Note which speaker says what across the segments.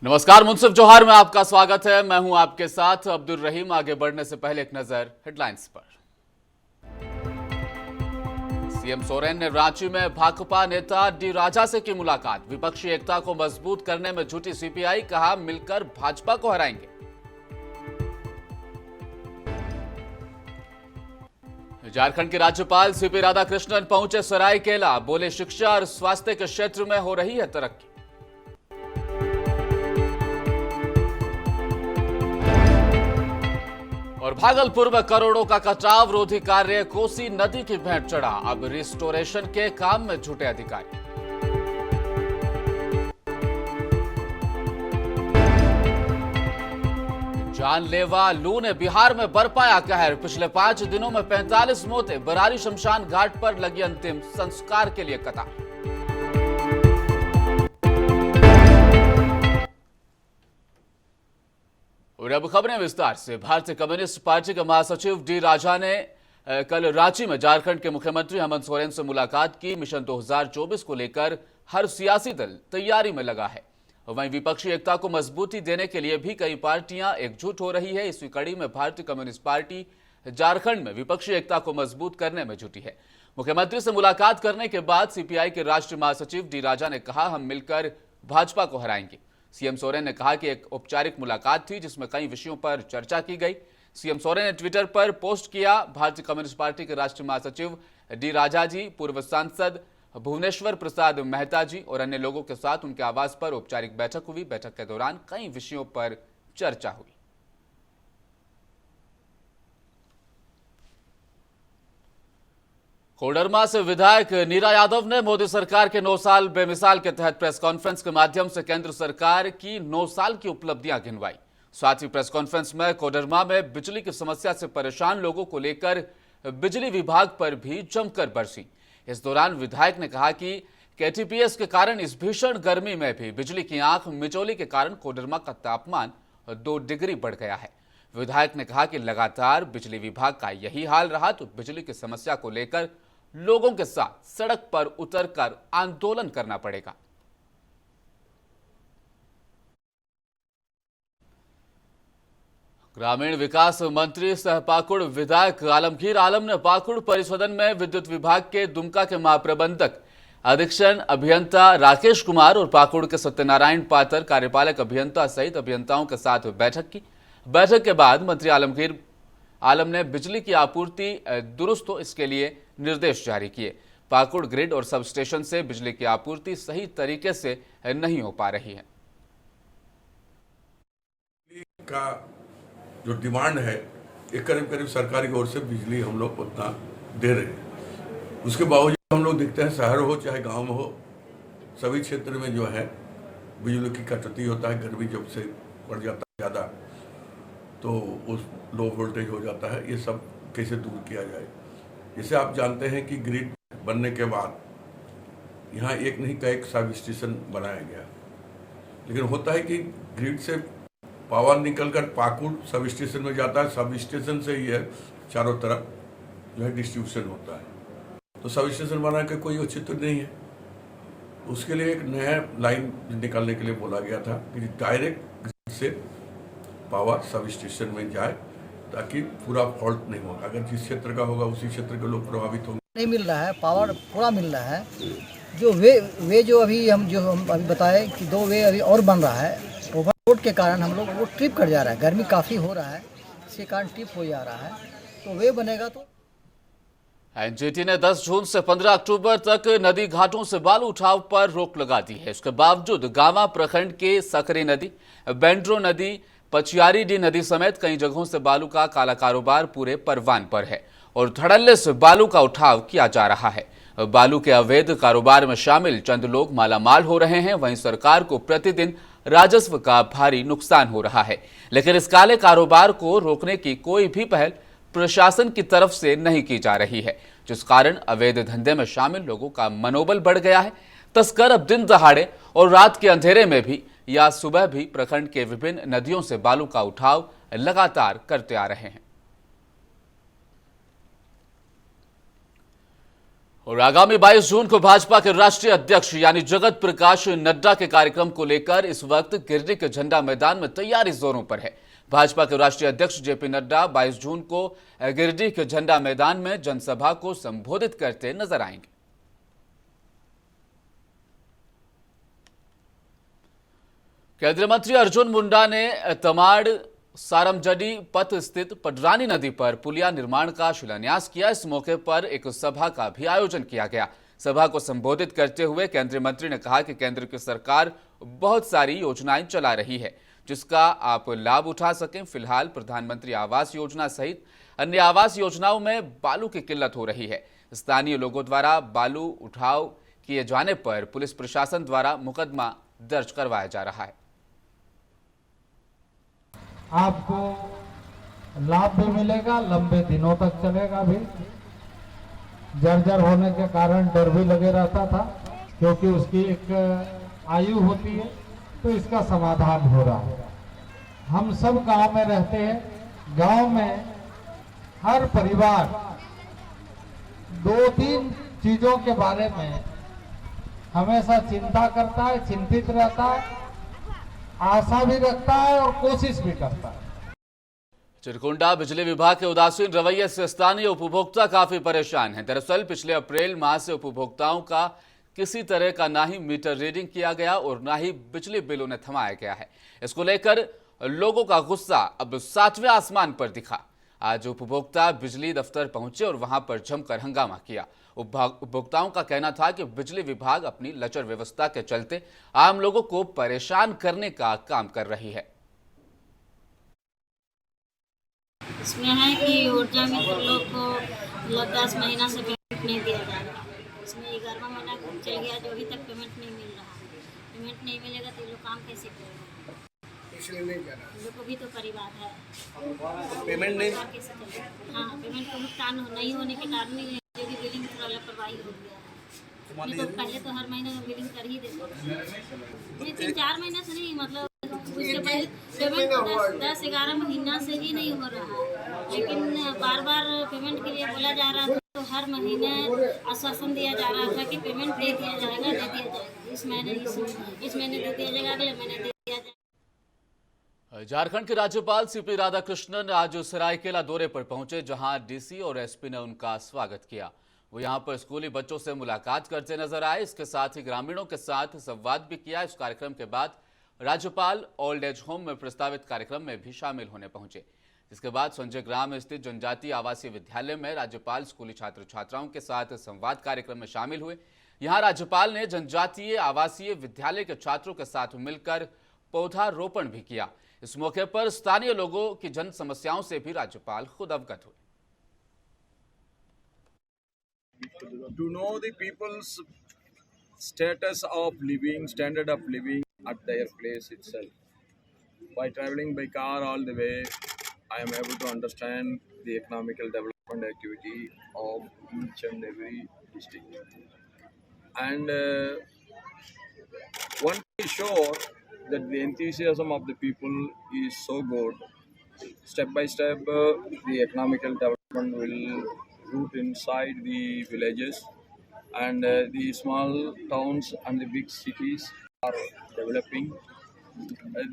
Speaker 1: नमस्कार, मुंसिफ जौहर में आपका स्वागत है। मैं हूं आपके साथ अब्दुल रहीम। आगे बढ़ने से पहले एक नजर हेडलाइंस पर। सीएम सोरेन ने रांची में भाकपा नेता डी राजा से की मुलाकात। विपक्षी एकता को मजबूत करने में जुटी सीपीआई, कहा मिलकर भाजपा को हराएंगे। झारखंड के राज्यपाल सीपी राधाकृष्णन पहुंचे सरायकेला, बोले शिक्षा और स्वास्थ्य के क्षेत्र में हो रही है तरक्की। और भागलपुर में करोड़ों का कटाव रोधी कार्य, कोसी नदी की भेंट चढ़ा। अब रिस्टोरेशन के काम में जुटे अधिकारी। जानलेवा लू ने बिहार में बरपाया कहर। पिछले 5 दिनों में 45 मौतें। बरारी शमशान घाट पर लगी अंतिम संस्कार के लिए कतार। और अब खबरें विस्तार से। भारतीय कम्युनिस्ट पार्टी के महासचिव डी राजा ने कल रांची में झारखंड के मुख्यमंत्री हेमंत सोरेन से मुलाकात की। मिशन 2024 को लेकर हर सियासी दल तैयारी में लगा है। वहीं विपक्षी एकता को मजबूती देने के लिए भी कई पार्टियां एकजुट हो रही है। इसी कड़ी में भारतीय कम्युनिस्ट पार्टी झारखंड में विपक्षी एकता को मजबूत करने में जुटी है। मुख्यमंत्री से मुलाकात करने के बाद सीपीआई के राष्ट्रीय महासचिव डी राजा ने कहा, हम मिलकर भाजपा को हराएंगे। सीएम सोरेन ने कहा कि एक औपचारिक मुलाकात थी जिसमें कई विषयों पर चर्चा की गई। सीएम सोरेन ने ट्विटर पर पोस्ट किया, भारतीय कम्युनिस्ट पार्टी के राष्ट्रीय महासचिव डी राजा जी, पूर्व सांसद भुवनेश्वर प्रसाद मेहता जी और अन्य लोगों के साथ उनके आवास पर औपचारिक बैठक हुई। बैठक के दौरान कई विषयों पर चर्चा हुई। कोडरमा से विधायक नीरा यादव ने मोदी सरकार के 9 साल बेमिसाल के तहत प्रेस कॉन्फ्रेंस के माध्यम से केंद्र सरकार की 9 साल की उपलब्धियां गिनवाई। साथ ही प्रेस कॉन्फ्रेंस में कोडरमा में बिजली की समस्या से परेशान लोगों को लेकर बिजली विभाग पर भी जमकर बरसी। इस दौरान विधायक ने कहा कि केटीपीएस के कारण इस भीषण गर्मी में भी बिजली की आंख मिचौली के कारण कोडरमा का तापमान 2 डिग्री बढ़ गया है। विधायक ने कहा कि लगातार बिजली विभाग का यही हाल रहा तो बिजली की समस्या को लेकर लोगों के साथ सड़क पर उतरकर आंदोलन करना पड़ेगा। ग्रामीण विकास मंत्री सह पाकुड़ विधायक आलमगीर आलम ने पाकुड़ परिसदन में विद्युत विभाग के दुमका के महाप्रबंधक अधीक्षण अभियंता राकेश कुमार और पाकुड़ के सत्यनारायण पातर कार्यपालक अभियंता सहित अभियंताओं के साथ बैठक की। बैठक के बाद मंत्री आलमगीर आलम ने बिजली की आपूर्ति दुरुस्त हो इसके लिए निर्देश जारी किए। पाकुड़ ग्रिड और सब स्टेशन से बिजली की आपूर्ति सही तरीके से नहीं हो पा रही है।
Speaker 2: का जो डिमांड है एक करीब करीब सरकार की ओर से बिजली हम लोग उतना दे रहे हैं। उसके बावजूद हम लोग देखते हैं शहर हो चाहे गांव में हो, सभी क्षेत्र में जो है बिजली की कटौती होता है। गर्मी जब से बढ़ जाता है ज़्यादा तो उस लो वोल्टेज हो जाता है। ये सब कैसे दूर किया जाए। जैसे आप जानते हैं कि ग्रिड बनने के बाद यहाँ एक नहीं कई सब स्टेशन बनाया गया, लेकिन होता है कि ग्रिड से पावर निकलकर पाकुड़ सब स्टेशन में जाता है। सब स्टेशन से ही है चारों तरफ जो है डिस्ट्रीब्यूशन होता है। तो सब स्टेशन बना के कोई औचित्य नहीं है। उसके लिए एक नया लाइन निकालने के लिए बोला गया था कि डायरेक्ट ग्रिड से पावर सब स्टेशन में जाए ताकि पूरा फॉल्ट नहीं होगा। अगर जिस क्षेत्र का होगा उसी क्षेत्र के लोग प्रभावित होंगे।
Speaker 3: नहीं मिल रहा है, पावर पूरा मिल रहा है। जो वे जो हम अभी बताए कि 2 वे अभी और बन रहा है। ओवरलोड के कारण हम लोग वो ट्रिप कर जा रहा है। गर्मी काफ़ी हो रहा है, इसके कारण ट्रिप हो जा रहा है। तो वे बनेगा तो
Speaker 1: एनजीटी ने 10 जून से 15 अक्टूबर तक नदी घाटों से बालू उठाव पर रोक लगा दी है। इसके बावजूद गांवा प्रखंड के सकरी नदी, बेंड्रो नदी, पचियारीडीह नदी समेत कई जगहों से बालू का काला कारोबार पूरे परवान पर है और धड़ल्ले से बालू का उठाव किया जा रहा है। बालू के अवैध कारोबार में शामिल चंद लोग मालामाल हो रहे हैं। वहीं सरकार को प्रतिदिन राजस्व का भारी नुकसान हो रहा है, लेकिन इस काले कारोबार को रोकने की कोई भी पहल प्रशासन की तरफ से नहीं की जा रही है, जिस कारण अवैध धंधे में शामिल लोगों का मनोबल बढ़ गया है। तस्कर अब दिन दहाड़े और रात के अंधेरे में भी या सुबह भी प्रखंड के विभिन्न नदियों से बालू का उठाव लगातार करते आ रहे हैं। और आगामी 22 जून को भाजपा के राष्ट्रीय अध्यक्ष यानी जगत प्रकाश नड्डा के कार्यक्रम को लेकर इस वक्त गिरिडीह के झंडा मैदान में तैयारी जोरों पर है। भाजपा के राष्ट्रीय अध्यक्ष जेपी नड्डा 22 जून को गिरिडीह के झंडा मैदान में जनसभा को संबोधित करते नजर आएंगे। केंद्रीय मंत्री अर्जुन मुंडा ने तमाड़ सारमजडी पथ स्थित पडरानी नदी पर पुलिया निर्माण का शिलान्यास किया। इस मौके पर एक सभा का भी आयोजन किया गया। सभा को संबोधित करते हुए केंद्रीय मंत्री ने कहा कि केंद्र की सरकार बहुत सारी योजनाएं चला रही है जिसका आप लाभ उठा सकें। फिलहाल प्रधानमंत्री आवास योजना सहित अन्य आवास योजनाओं में बालू की किल्लत हो रही है। स्थानीय लोगों द्वारा बालू उठाव किए जाने पर पुलिस प्रशासन द्वारा मुकदमा दर्ज करवाया जा रहा है।
Speaker 4: आपको लाभ भी मिलेगा, लंबे दिनों तक चलेगा भी। जर्जर होने के कारण डर भी लगे रहता था क्योंकि उसकी एक आयु होती है, तो इसका समाधान हो रहा है। हम सब गांव में रहते हैं। गांव में हर परिवार 2-3 चीजों के बारे में हमेशा चिंता करता है, चिंतित रहता है, आशा भी रखता है और कोशिश भी करता है।
Speaker 1: चिरकुंडा बिजली विभाग के उदासीन रवैये से स्थानीय उपभोक्ता काफी परेशान हैं। दरअसल पिछले अप्रैल माह से उपभोक्ताओं का किसी तरह का ना ही मीटर रीडिंग किया गया और ना ही बिजली बिल उन्हें थमाया गया है। इसको लेकर लोगों का गुस्सा अब 7वें आसमान पर दिखा। आज उपभोक्ता बिजली दफ्तर पहुंचे और वहां पर जमकर हंगामा किया। उपभोक्ताओं का कहना था कि बिजली विभाग अपनी लचर व्यवस्था के चलते आम लोगों को परेशान करने का काम कर रही है।
Speaker 5: इसमें है कि ऊर्जा मित्र लोग को 10 महीना से पेमेंट नहीं दिया जा रहा। इसमें 11वां महीना चल गया जो अभी तक पेमेंट नहीं मिल रहा है। पेमेंट नहीं मिलेगा तो ये लोग काम कैसे करेंगे? इसलिए नहीं जा रहा। लोग को भी तो परिवार है, पेमेंट नहीं कैसे चलेगा? हाँ, पेमेंट का भुगतान नहीं होने के कारण ही जो कि बिलिंग थोड़ा लापरवाही हो गया है। नहीं तो पहले तो हर महीने में बिलिंग कर ही देते थे। 3-4 महीने से नहीं, मतलब उसके पहले पेमेंट 10-11 महीना से ही नहीं हो रहा है। लेकिन बार बार पेमेंट के लिए बोला जा रहा था, तो हर महीने आश्वासन दिया जा रहा था कि पेमेंट दे दिया जाएगा, दे दिया जाएगा। इस महीने दे दिया जाएगा, अगले महीने दे दिया जाएगा।
Speaker 1: झारखंड के राज्यपाल सीपी राधाकृष्णन आज सरायकेला दौरे पर पहुंचे, जहां डीसी और एसपी ने उनका स्वागत किया। वो यहां पर स्कूली बच्चों से मुलाकात करते नजर आए। इसके साथ ही ग्रामीणों के साथ संवाद भी किया। इस कार्यक्रम के बाद राज्यपाल ओल्ड एज होम में प्रस्तावित कार्यक्रम में भी शामिल होने पहुंचे। इसके बाद संजय ग्राम स्थित जनजातीय आवासीय विद्यालय में राज्यपाल स्कूली छात्र छात्राओं के साथ संवाद कार्यक्रम में शामिल हुए। यहां राज्यपाल ने जनजातीय आवासीय विद्यालय के छात्रों के साथ मिलकर पौधारोपण भी किया। इस मौके पर स्थानीय लोगों की जन समस्याओं से भी राज्यपाल खुद अवगत हुए।
Speaker 6: To know the people's status of living, standard of living at their place itself. By traveling by car all the way, I am able to understand the economical development activity of each and every district. And one thing is sure that the enthusiasm of the people is so good. Step by step, the economical development will root inside the villages, and the small towns and the big cities are developing.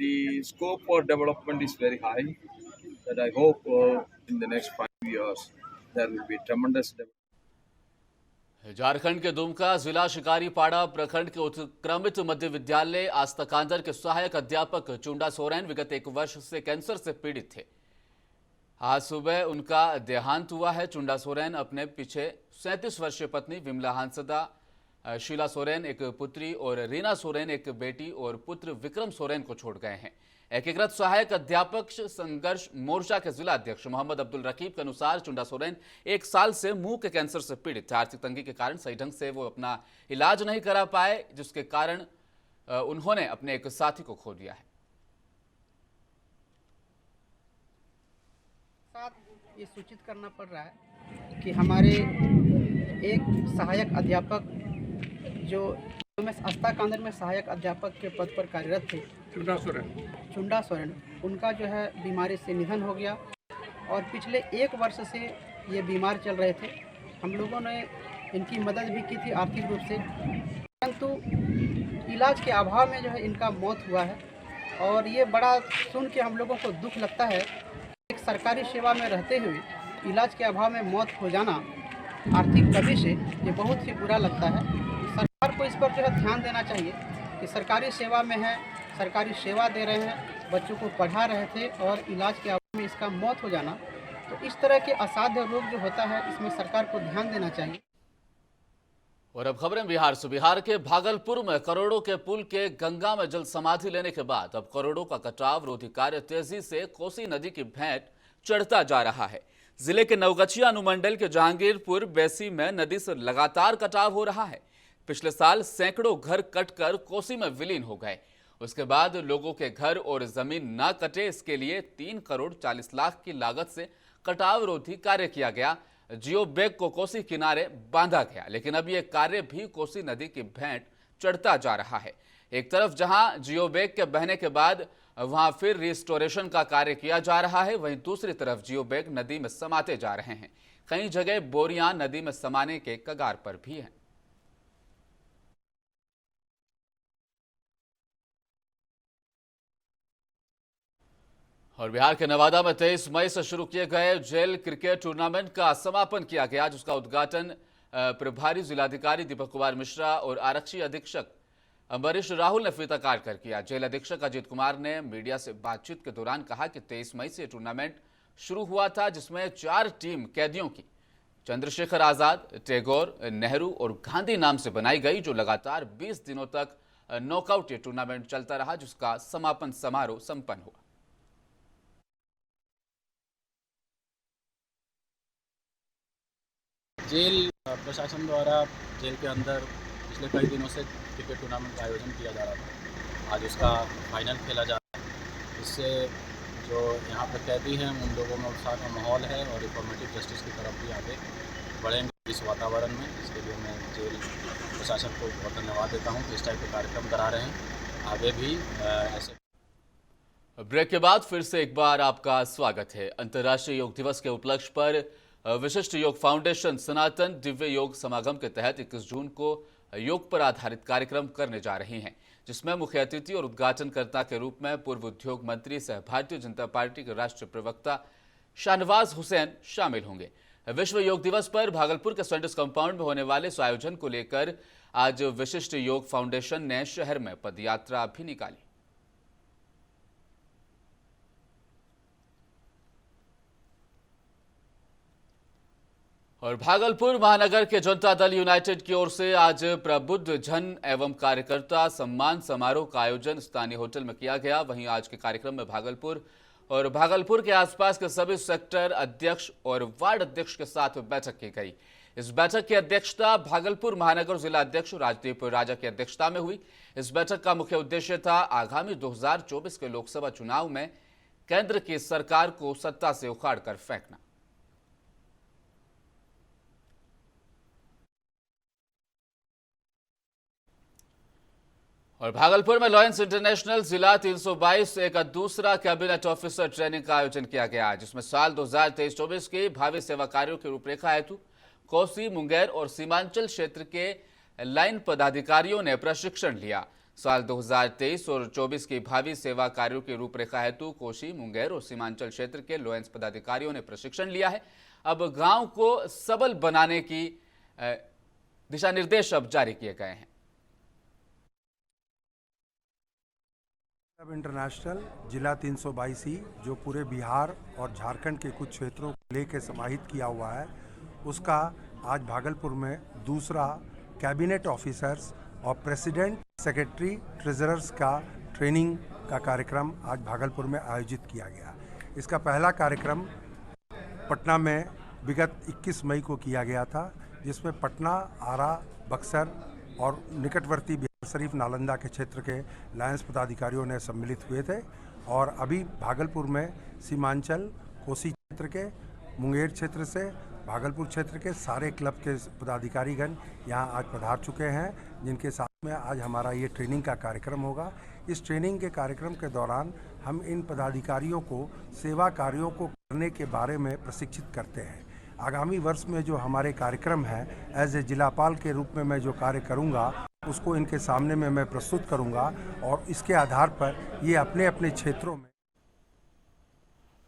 Speaker 6: The scope for development is very high, that I hope in the next 5 years there will be tremendous development.
Speaker 1: Jharkhand के दुमका जिला शिकारीपाड़ा प्रखंड के उत्क्रमित मध्य विद्यालय आस्ताकांदर के सहायक अध्यापक चुंडा सोरेन विगत 1 वर्ष से कैंसर से पीड़ित थे। आज सुबह उनका देहांत हुआ है। चुंडा सोरेन अपने पीछे 37 वर्षीय पत्नी विमला हांसदा, शीला सोरेन एक पुत्री और रीना सोरेन एक बेटी और पुत्र विक्रम सोरेन को छोड़ गए हैं। एकीकृत सहायक अध्यापक संघर्ष मोर्चा के जिला अध्यक्ष मोहम्मद अब्दुल रकीब के अनुसार चुंडा सोरेन 1 साल से मुंह के कैंसर से पीड़ित थे। आर्थिक तंगी के कारण सही ढंग से वो अपना इलाज नहीं करा पाए, जिसके कारण उन्होंने अपने एक साथी को खो दिया है।
Speaker 7: ये सूचित करना पड़ रहा है कि हमारे एक सहायक अध्यापक जो आस्ताकांदर में सहायक अध्यापक के पद पर कार्यरत थे, चुंडा सोरेन, उनका जो है बीमारी से निधन हो गया और पिछले 1 वर्ष से ये बीमार चल रहे थे। हम लोगों ने इनकी मदद भी की थी आर्थिक रूप से, परंतु इलाज के अभाव में जो है इनका मौत हुआ है। और ये बड़ा सुन के हम लोगों को दुख लगता है, एक सरकारी सेवा में रहते हुए इलाज के अभाव में मौत हो जाना आर्थिक कमी से ये बहुत ही बुरा लगता है। सरकार को इस पर जो है ध्यान देना चाहिए कि सरकारी सेवा में है, सरकारी सेवा दे रहे हैं, बच्चों को पढ़ा रहे थे और इलाज के अभाव में इसका मौत हो जाना, तो इस तरह के असाध्य रोग जो होता है इसमें सरकार को ध्यान देना चाहिए।
Speaker 1: और अब खबरें बिहार से। बिहार के भागलपुर में करोड़ों के पुल के गंगा में जल समाधि लेने के बाद अब करोड़ों का कटाव रोधी कार्य तेजी से कोसी नदी की भेंट चढ़ता जा रहा है। जिले के नवगछिया अनुमंडल के जहांगीरपुर बेसी में नदी से लगातार कटाव हो रहा है। पिछले साल सैकड़ों घर कटकर कोसी में विलीन हो गए। उसके बाद लोगों के घर और जमीन न कटे, इसके लिए 3 करोड़ 40 लाख की लागत से कटाव रोधी कार्य किया गया। जियो बैग को कोसी किनारे बांधा गया, लेकिन अब यह कार्य भी कोसी नदी की भेंट चढ़ता जा रहा है। एक तरफ जहां जियो बैग के बहने के बाद वहां फिर रिस्टोरेशन का कार्य किया जा रहा है, वहीं दूसरी तरफ जियो बैग नदी में समाते जा रहे हैं। कई जगह बोरियां नदी में समाने के कगार पर भी हैं। और बिहार के नवादा में 23 मई से शुरू किए गए जेल क्रिकेट टूर्नामेंट का समापन किया गया, जिसका उद्घाटन प्रभारी जिलाधिकारी दीपक कुमार मिश्रा और आरक्षी अधीक्षक अम्बरीश राहुल ने फीता काट कर किया। जेल अधीक्षक अजीत कुमार ने मीडिया से बातचीत के दौरान कहा कि 23 मई से टूर्नामेंट शुरू हुआ था, जिसमें 4 टीम कैदियों की चंद्रशेखर आजाद, टैगोर, नेहरू और गांधी नाम से बनाई गई, जो लगातार 20 दिनों तक नॉकआउट ये टूर्नामेंट चलता रहा, जिसका समापन समारोह संपन्न हुआ।
Speaker 8: जेल प्रशासन द्वारा जेल के अंदर पिछले कई दिनों से क्रिकेट टूर्नामेंट का आयोजन किया जा रहा था। आज उसका फाइनल खेला जा रहा है। इससे जो यहाँ पर कैदी हैं उन लोगों में उत्साह का माहौल है और रिफॉर्मेटिव जस्टिस की तरफ भी आगे बढ़ेंगे इस वातावरण में। इसके लिए मैं जेल प्रशासन को बहुत धन्यवाद देता हूँ कि इस टाइप के कार्यक्रम करा रहे हैं। आगे भी ऐसे।
Speaker 1: ब्रेक के बाद फिर से एक बार आपका स्वागत है। अंतर्राष्ट्रीय योग दिवस के उपलक्ष्य पर विशिष्ट योग फाउंडेशन सनातन दिव्य योग समागम के तहत 21 जून को योग पर आधारित कार्यक्रम करने जा रही हैं, जिसमें मुख्य अतिथि और उद्घाटनकर्ता के रूप में पूर्व उद्योग मंत्री सह भारतीय जनता पार्टी के राष्ट्रीय प्रवक्ता शाहनवाज हुसैन शामिल होंगे। विश्व योग दिवस पर भागलपुर के सेंटर्स कंपाउंड में होने वाले इस आयोजन को लेकर आज विशिष्ट योग फाउंडेशन ने शहर में पदयात्रा भी निकाली। और भागलपुर महानगर के जनता दल यूनाइटेड की ओर से आज प्रबुद्ध जन एवं कार्यकर्ता सम्मान समारोह का आयोजन स्थानीय होटल में किया गया। वहीं आज के कार्यक्रम में भागलपुर और भागलपुर के आसपास के सभी सेक्टर अध्यक्ष और वार्ड अध्यक्ष के साथ बैठक की गई। इस बैठक की अध्यक्षता भागलपुर महानगर जिला अध्यक्ष राजदीप राजा की अध्यक्षता में हुई। इस बैठक का मुख्य उद्देश्य था आगामी 2024 के लोकसभा चुनाव में केंद्र की सरकार को सत्ता से उखाड़ कर फेंकना। और भागलपुर में लॉयंस इंटरनेशनल जिला 322 एक दूसरा कैबिनेट ऑफिसर ट्रेनिंग का आयोजन किया गया, जिसमें साल 2023-24 के भावी सेवा कार्यों की रूपरेखा हेतु कोसी, मुंगेर और सीमांचल क्षेत्र के लाइन पदाधिकारियों ने प्रशिक्षण लिया। साल 2023 और 24 की भावी सेवा कार्यों की रूपरेखा हेतु कोसी, मुंगेर और सीमांचल क्षेत्र के लॉयंस पदाधिकारियों ने प्रशिक्षण लिया है। अब गांव को सबल बनाने की दिशा निर्देश अब जारी किए गए हैं।
Speaker 9: इंटरनेशनल जिला 322 जो पूरे बिहार और झारखंड के कुछ क्षेत्रों को लेकर समाहित किया हुआ है, उसका आज भागलपुर में दूसरा कैबिनेट ऑफिसर्स और प्रेसिडेंट, सेक्रेटरी, ट्रेजरर्स का ट्रेनिंग का कार्यक्रम आज भागलपुर में आयोजित किया गया। इसका पहला कार्यक्रम पटना में विगत 21 मई को किया गया था, जिसमें पटना, आरा, बक्सर और निकटवर्ती शरीफ, नालंदा के क्षेत्र के लायंस पदाधिकारियों ने सम्मिलित हुए थे। और अभी भागलपुर में सीमांचल, कोसी क्षेत्र के, मुंगेर क्षेत्र से, भागलपुर क्षेत्र के सारे क्लब के पदाधिकारीगण यहाँ आज पधार चुके हैं, जिनके साथ में आज हमारा ये ट्रेनिंग का कार्यक्रम होगा। इस ट्रेनिंग के कार्यक्रम के दौरान हम इन पदाधिकारियों को सेवा कार्यों को करने के बारे में प्रशिक्षित करते हैं। आगामी वर्ष में जो हमारे कार्यक्रम है, एज ए जिलापाल के रूप में मैं जो कार्य करूंगा उसको इनके सामने में मैं प्रस्तुत करूंगा और इसके आधार पर ये अपने अपने क्षेत्रों में।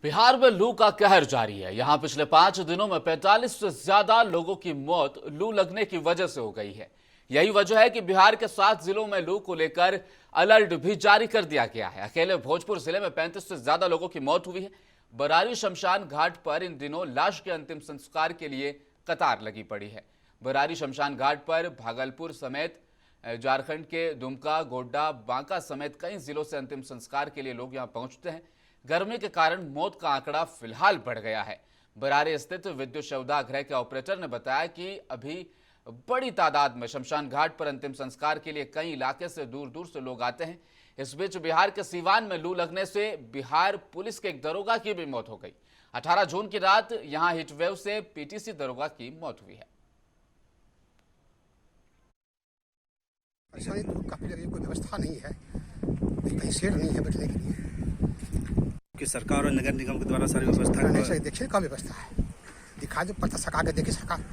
Speaker 1: बिहार में लू का कहर जारी है। यहां पिछले 5 दिनों में 45 से ज्यादा लोगों की मौत लू लगने की वजह से हो गई है। यही वजह है कि बिहार के 7 जिलों में लू को लेकर अलर्ट भी जारी कर दिया गया है। अकेले भोजपुर जिले में 35 से ज्यादा लोगों की मौत हुई है। बरारी शमशान घाट पर इन दिनों लाश के अंतिम संस्कार के लिए कतार लगी पड़ी है। बरारी शमशान घाट पर भागलपुर समेत झारखंड के दुमका, गोड्डा, बांका समेत कई जिलों से अंतिम संस्कार के लिए लोग यहां पहुंचते हैं। गर्मी के कारण मौत का आंकड़ा फिलहाल बढ़ गया है। बरारी स्थित विद्युत शवदाह के ऑपरेटर ने बताया कि अभी बड़ी तादाद में शमशान घाट पर अंतिम संस्कार के लिए कई इलाके से दूर दूर से लोग आते हैं। इस बीच बिहार के सीवान में लू लगने से बिहार पुलिस के एक दरोगा की भी मौत हो गई। 18 जून की रात यहां हीटवेव से पीटीसी दरोगा की मौत हुई है।
Speaker 10: परेशानी तो काफी लगी, कोई व्यवस्था नहीं है, कहीं शेड नहीं है बैठने के लिए
Speaker 11: कि सरकार और नगर निगम के द्वारा सारी व्यवस्था
Speaker 10: नहीं सही। देखिए कम व्यवस्था है, दिखा जो पता सका के देखिए सरकार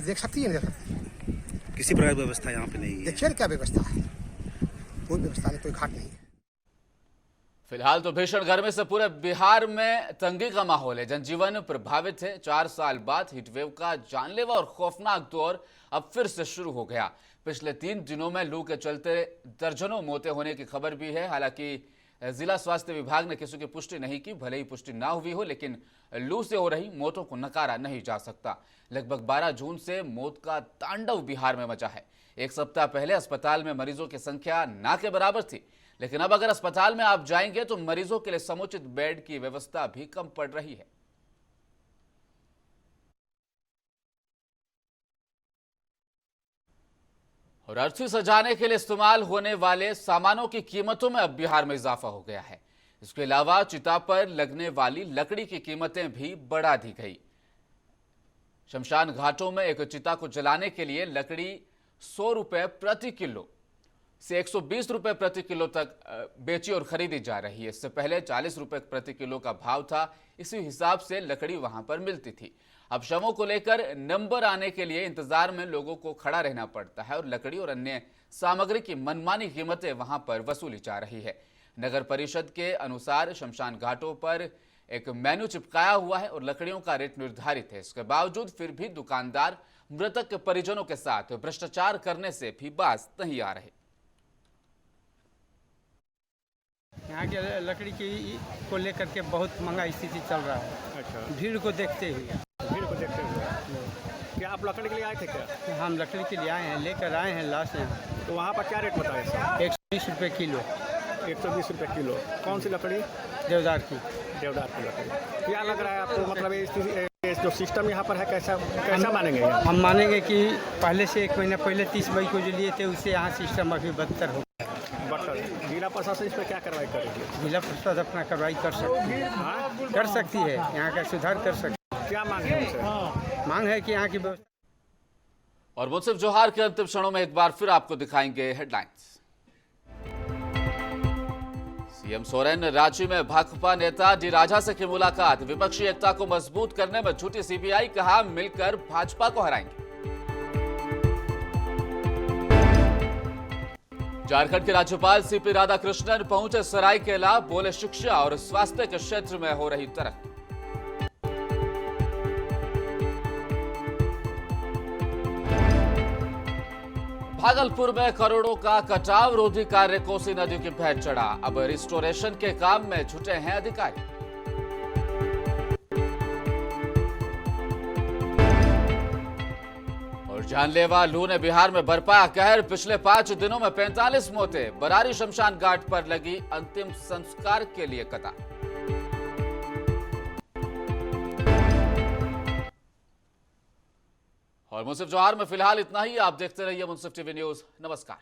Speaker 10: देख सकती है, नहीं देख सकती।
Speaker 11: किसी प्रकार की व्यवस्था यहाँ पे नहीं है।
Speaker 10: देखिए क्या व्यवस्था है, कोई व्यवस्था नहीं, कोई घाट नहीं है।
Speaker 1: फिलहाल तो भीषण गर्मी से पूरे बिहार में तंगी का माहौल है। जनजीवन प्रभावित है। 4 साल बाद हीटवेव का जानलेवा और खौफनाक दौर अब फिर से शुरू हो गया। पिछले 3 दिनों में लू के चलते दर्जनों मौतें होने की खबर भी है। हालांकि जिला स्वास्थ्य विभाग ने किसी की पुष्टि नहीं की। भले ही पुष्टि ना हुई हो, लेकिन लू से हो रही मौतों को नकारा नहीं जा सकता। लगभग 12 जून से मौत का तांडव बिहार में मचा है। एक सप्ताह पहले अस्पताल में मरीजों की संख्या ना के बराबर थी, लेकिन अब अगर अस्पताल में आप जाएंगे तो मरीजों के लिए समुचित बेड की व्यवस्था भी कम पड़ रही है। और अर्थी सजाने के लिए इस्तेमाल होने वाले सामानों की कीमतों में अब बिहार में इजाफा हो गया है। इसके अलावा चिता पर लगने वाली लकड़ी की कीमतें भी बढ़ा दी गई। शमशान घाटों में एक चिता को जलाने के लिए लकड़ी 100 रुपए प्रति किलो से 120 रुपए प्रति किलो तक बेची और खरीदी जा रही है। इससे पहले 40 रुपए प्रति किलो का भाव था। इसी हिसाब से लकड़ी वहां पर मिलती थी। अब शवों को लेकर नंबर आने के लिए इंतजार में लोगों को खड़ा रहना पड़ता है और लकड़ी और अन्य सामग्री की मनमानी कीमतें वहां पर वसूली जा रही है। नगर परिषद के अनुसार शमशान घाटों पर एक मेन्यू चिपकाया हुआ है और लकड़ियों का रेट निर्धारित है। इसके बावजूद फिर भी दुकानदार मृतक के परिजनों के साथ भ्रष्टाचार करने से भी बाज नहीं आ रहे।
Speaker 12: यहाँ के लकड़ी की को लेकर के बहुत महंगा स्थिति चल रहा है। अच्छा। भीड़ को देखते हुए
Speaker 11: क्या आप लकड़ी के लिए आए थे क्या?
Speaker 12: हम लकड़ी के लिए आए हैं, लेकर आए हैं लाश यहाँ।
Speaker 11: तो वहाँ पर क्या रेट बताया?
Speaker 12: 120 रुपये किलो।
Speaker 11: 120 रुपये किलो। कौन सी लकड़ी?
Speaker 12: देवदार की
Speaker 11: लकड़ी। क्या लग रहा है आपको, मतलब ये जो सिस्टम यहाँ पर है कैसा मानेंगे?
Speaker 12: हम मानेंगे कि पहले से 1 महीना पहले 30 मई को जो लिए थे उससे यहाँ सिस्टम अभी बदतर हो।
Speaker 11: जिला प्रशासन इस पर क्या कार्रवाई करेगी?
Speaker 12: जिला प्रशासन अपना कार्रवाई कर सकती है, यहाँ का सुधार कर सकती है।
Speaker 11: क्या मांग है?
Speaker 12: मांग है कि यहाँ की व्यवस्था।
Speaker 1: और मुंसिफ जोहार के अंतिम क्षणों में एक बार फिर आपको दिखाएंगे हेडलाइंस। सीएम सोरेन ने रांची में भाकपा नेता डी राजा से की मुलाकात। विपक्षी एकता को मजबूत करने में जुटी सीपीआई, कहा मिलकर भाजपा को हराएंगे। झारखंड के राज्यपाल सीपी राधाकृष्णन पहुंचे सरायकेला, बोले शिक्षा और स्वास्थ्य के क्षेत्र में हो रही तरक्की। भागलपुर में करोड़ों का कटाव रोधी कार्य कोसी नदी की भेंट चढ़ा। अब रिस्टोरेशन के काम में जुटे हैं अधिकारी। और जानलेवा लू ने बिहार में बरपाया कहर। पिछले 5 दिनों में 45 मौतें। बरारी शमशान घाट पर लगी अंतिम संस्कार के लिए कतार। और मुंसिफ जोहार में फिलहाल इतना ही। आप देखते रहिए मुंसिफ टीवी न्यूज। नमस्कार।